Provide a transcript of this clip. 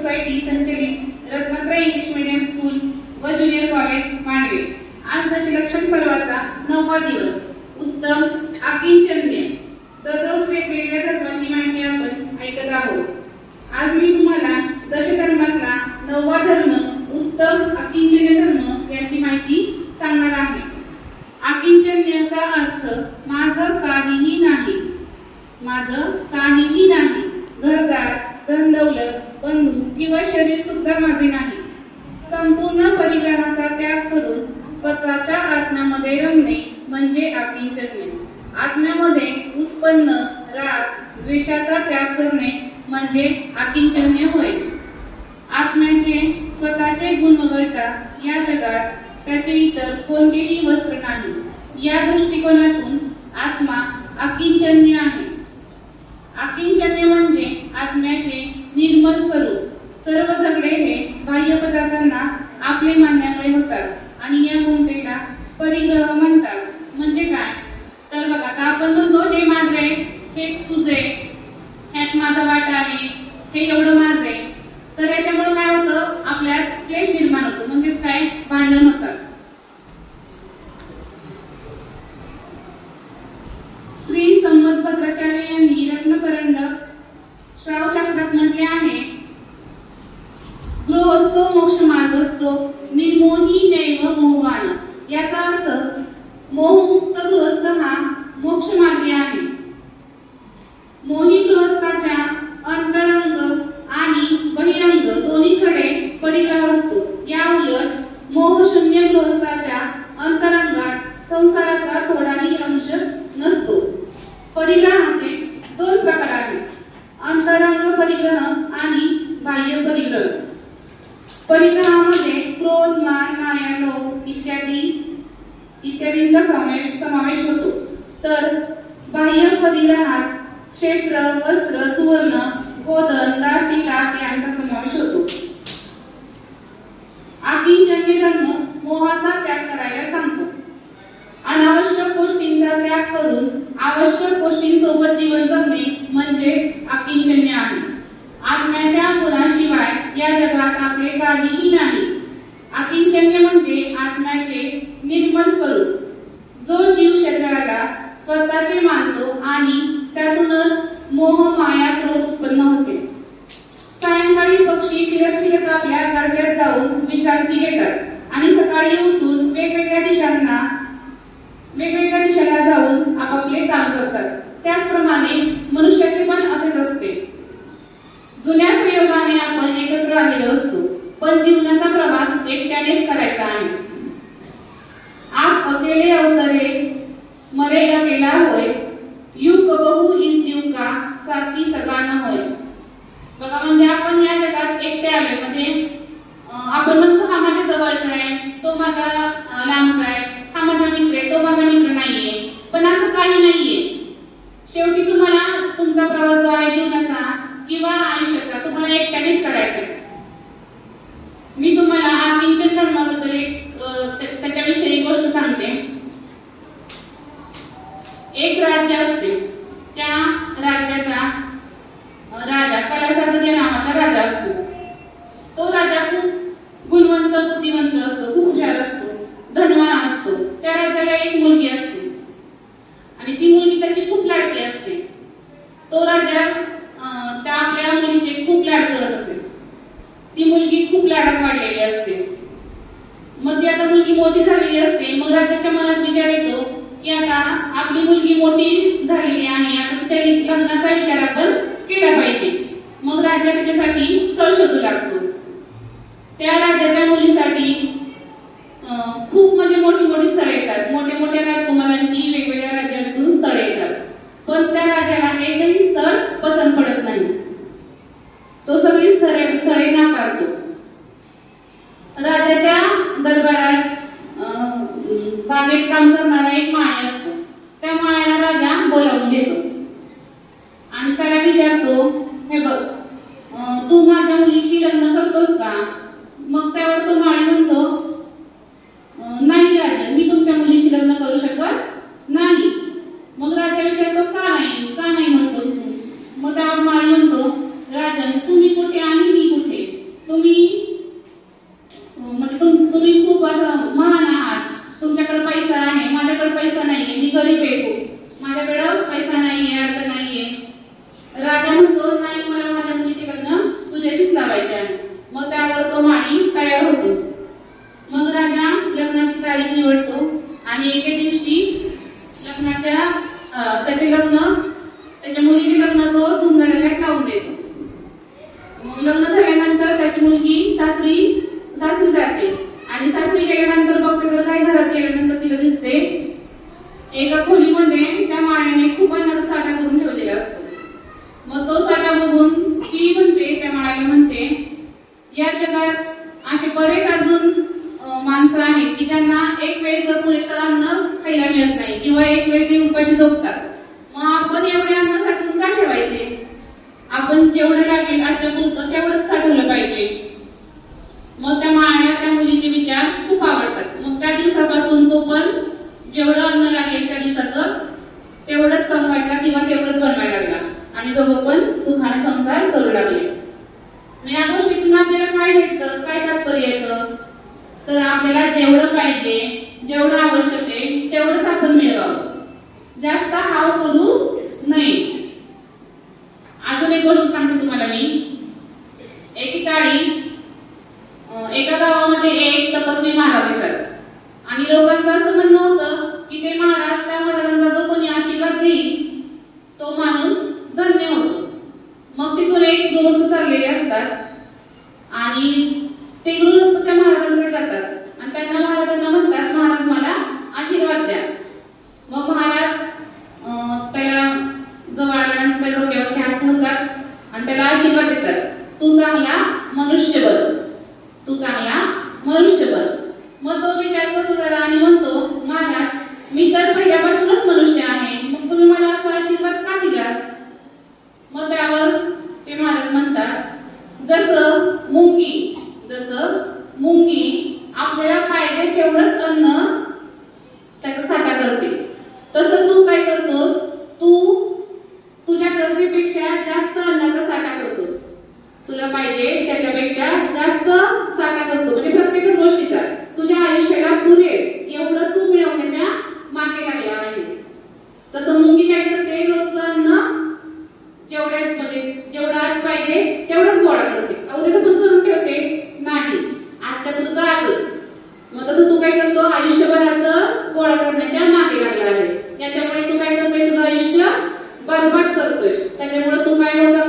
Society संचलित Ratnatraya English medium school व junior college Mandve. आज दशलक्षण पर्वाचा 9वा दिवस। उत्तम आकिंचन्य। दररोज वेगवेगळ्या धर्माची माहिती आपण ऐकत आहोत। आज मी तुम्हाला दशधर्मातला 9वा धर्म उत्तम आकिंचन्य धर्म याची माहिती सांगणार आहे। आकिंचन्याचा अर्थ माझं काहीही नाही। माझं काहीही नाही। घरदार, धनदौलत, बंधू किंवा शरीर सुद्धा माझे नाही। संपूर्ण परिग्रहाचा त्याग करून स्वतःच्या आत्म्यामध्ये रमणे म्हणजे आकिंचन्य। आत्म्यामध्ये उत्पन्न राग, द्वेषाचा त्याग करणे म्हणजे आकिंचन्य होय। आत्म्याचे स्वतःचे गुण वगळता या जगात त्याचे इतर कोणतेही वस्त्र नाही। या दृष्टिकोनातून आत्मा आकिंचन्य आहे। आकिंचन्य म्हणजे आत्म्याचे निर्मल स्वरूप। सर्व झगडे हे बाह्य पदार्थांना आपले मानण्यामुळे होतात आणि या गुणतेला परिग्रह म्हणतात। म्हणजे काय तर बघा, आता आपण म्हणतो हे माझे, हे तुझे, ह्यात माझा वाटा आहे, हे एवढं माझे, तर याच्यामुळे काय होतं, आपल्यात क्लेश निर्माण होतो, म्हणजेच काय भांडण होतात। श्री संवतभद्राचार्य यांनी रत्नकरंडक श्रावचक्रात म्हटले आहे, गृहस्थो मोक्ष मार्गस्थो निर्मोही नैव मोहवान। याचा अर्थ मोहमुक्त गृहस्थ हा मोक्ष मार्गी आहे। मोही गृहस्थाच्या अंतरंग आणि बहिरंग दोन्हीकडे परिग्रह असतो। या उलट मोहशून्य गृहस्थाच्या अंतरंगात संसाराचा थोडाही अंश नसतो। परिग्रहाचे 2 प्रकार आहेत, अंतरंग परिग्रह आणि बाह्य परिग्रह। परिग्रहामध्ये क्रोध, मान, माया, लोभ इत्यादींचा समावेश होतो, तर बाह्य परिग्रहात क्षेत्र, वस्त्र, सुवर्ण, गोधन, दासी, दास यांचा समावेश होतो। आकिंचन्य धर्म मोहाचा त्याग करायला सांगतो। अनावश्यक गोष्टींचा त्याग करून आवश्यक गोष्टींसोबत जीवन जगणे म्हणजे आकिंचन्य आहे। आत्म्याच्या गुणाशिवाय या जगात आपले काहीही नाही। आकिंचन्य म्हणजे आत्म्याचे निर्मल स्वरूप। जो जीव शरीराला स्वतःचे मानतो आणि त्यातूनच मोह, माया, क्रोध उत्पन्न होते। सायंकाळी पक्षी फिरत फिरत आपल्या घरट्यात जाऊन विश्रांती घेतात आणि सकाळी उठून वेगवेगळ्या दिशाला जाऊन आपापले काम करतात। त्याचप्रमाणे मनुष्याचे पण असेच असते। जुन्या संयोगाने आपण एकत्र आलेलो असतो, पण जीवनाचा प्रवास एकट्यानेच करायचा आहे। आप अकेले अवतरे मरे अकेला होय, यू कबहू इस जीव का साथी सगा न होय। बघा, म्हणजे आपण या जगात एकटे आले, म्हणजे आपण म्हणतो हा माझ्या जवळचा आहे, तो माझा लांबचा आहे, हा माझा मित्र आहे, तो माझा मित्र नाहीये, पण असं काही नाहीये। शेवटी तुम्हाला तुमचा प्रवास जो आहे जीवनाचा किंवा आयुष्याचा तुम्हाला एकट्यानेच करायचा आहे। मी तुम्हाला आकिंचन धर्माबद्दल त्याच्याविषयी गोष्ट सांगते। एक राज्य असते, त्या राज्याचा राजा कलासागर नावाचा राजा असतो। तो राजा खूप गुणवंत, बुद्धिवंत असतो, खूप हुशार असतो, धनवान असतो। त्या राजाला एक मुलगी असते आणि ती मुलगी त्याची खूप लाडकी असते। तो राजा त्या आपल्या मुलीचे खूप लाड करत असे। ती मुलगी खूप लाडात वाढलेली असते। मग ती आता मुलगी मोठी झालेली असते। मग राजाच्या मनात विचार येतो की आता आपली मुलगी मोठी झालेली आहे, आता तिच्या लग्नाचा विचार आपण केला पाहिजे। मग राजा तिच्यासाठी स्थळ शोधू लागतो। त्या राजाच्या मुलीसाठी खूप म्हणजे मोठी मोठी स्थळे येतात, मोठ्या मोठ्या राजकुमारांची वेगवेगळ्या राज्यातून स्थळे येतात, पण त्या राजाला एकही स्थळ पसंत पडत नाही। तो सगळी स्थळे नाकारतो। राजाच्या दरबारात बागेत काम करणारा एक माळी असतो। त्या माळ्याला राजा बोलावून घेतो आणि त्याला विचारतो, हे बघ, तू माझ्या मुलीशी लग्न करतोस का? मग त्यावर तो माळी म्हणतो, नाही राजा, मी तुमच्या मुलीशी लग्न करू शकत नाही। मग राजा विचारतो, का नाही म्हणतो? मग त्यावर माळी म्हणतो, राजन, तुम्ही कुठे आणि मी कुठे? तुम्ही खूप असं महान आहात, तुमच्याकडे पैसा आहे, माझ्याकडे पैसा नाहीये, मी गरीब आहे खूप, माझ्याकडे पैसा नाहीये, अर्थ नाहीये. राजा म्हणतो नाही, मला माझ्या मुलीचे लग्न तुझ्याशीच लावायचे आहे. मग त्यावर तो माळी तयार होतो. मग राजा लग्नाची तारीख निवडतो आणि एके दिवशी त्याचे लग्न, त्याच्या मुलीचे लग्न तो धुमधडाक्यात लावून देतो. मग लग्न झाल्यानंतर त्याची मुलगी सासरी जाते आणि सासरी गेल्यानंतर बघते तर काय, घरात गेल्यानंतर तिला दिसते एका खोलीमध्ये त्या माळ्याने खूप अन्नाचा साठा करून ठेवलेला असतो. मग तो साठा बघून ती म्हणते, त्या माळ्याला म्हणते, या जगात असे बरेच अजून माणसं आहेत की ज्यांना एक वेळ जर पुरेसं अन्न खायला मिळत नाही किंवा एक वेळ ते उपाशी झोपतात. मग आपण एवढे अन्न साठवून का ठेवायचे? आपण जेवढं लागेल आजच्या पुरतं तेवढंच साठवलं पाहिजे. मग त्या माळ्याला त्या मुलीचे विचार खूप आवडतात. मग त्या दिवसापासून तो पण जेवढं अन्न लागेल त्या दिवसाचं तेवढंच कमवायचा किंवा तेवढंच बनवायला लागला आणि दोघं पण सुखाने संसार करू लागले. या गोष्टीतून आपल्याला काय भेटतं, काय तात्पर्य येतं? तर आपल्याला जेवढं पाहिजे, जेवढं आवश्यक आहे तेवढंच आपण मिळवावं, जास्त हाव करू नये. अजून एक गोष्ट सांगते तुम्हाला मी. एकेकाळी एका गावामध्ये एक तपस्वी महाराज येतात आणि लोकांचं असं म्हणणं होतं की ते महाराज, त्या महाराजांचा जो कोणी आशीर्वाद देईल तो माणूस धन्य होतो. मग तिथून एक गृहस्थ चाललेले असतात आणि ते गृहस्थ त्या महाराजांकडे जातात आणि त्यांना महाराजांना म्हणतात, महाराज मला आशीर्वाद द्या. मग महाराज त्याला जवळ आल्यानंतर डोक्यावर हात ठेवतात आणि त्याला आशीर्वाद देतात, तू चांगला मनुष्य बन, तू चांगला मनुष्य बन. मग तो विचार करतो जरा आणि म्हणतो, महाराज मी तर पहिल्यापासूनच मनुष्य आहे, मग तुम्ही मला असा आशीर्वाद का दिलास? मग त्यावर ते महाराज म्हणतात, जसं मुंगी आपल्याला पाहिजे तेवढंच अन्न त्याचा साठा करते, तसं तू काय करतोस, तू तुझ्या गरजेपेक्षा जास्त अन्नाचा साठा करतोस. तुला पाहिजे त्याच्यापेक्षा जास्त साठा करतो, म्हणजे प्रत्येक गोष्टीचा तुझ्या आयुष्याला पुरेल एवढं तू मिळवण्याच्या मागे लागला आहेस. तसं मुंगी काय करते, रोजचं अन्न जेवढं आज पाहिजे तेवढंच गोळा करते, उद्याचं पण करून ठेवते नाही, आजच्या पुरतं आजच. मग तसं तू काय करतो, आयुष्यभराचं गोळा करण्याच्या मागे लागला आहेस. याच्यामुळे तू काय करतोय, तुझं आयुष्य बरबाद करतोय. त्याच्यामुळे तू काय होता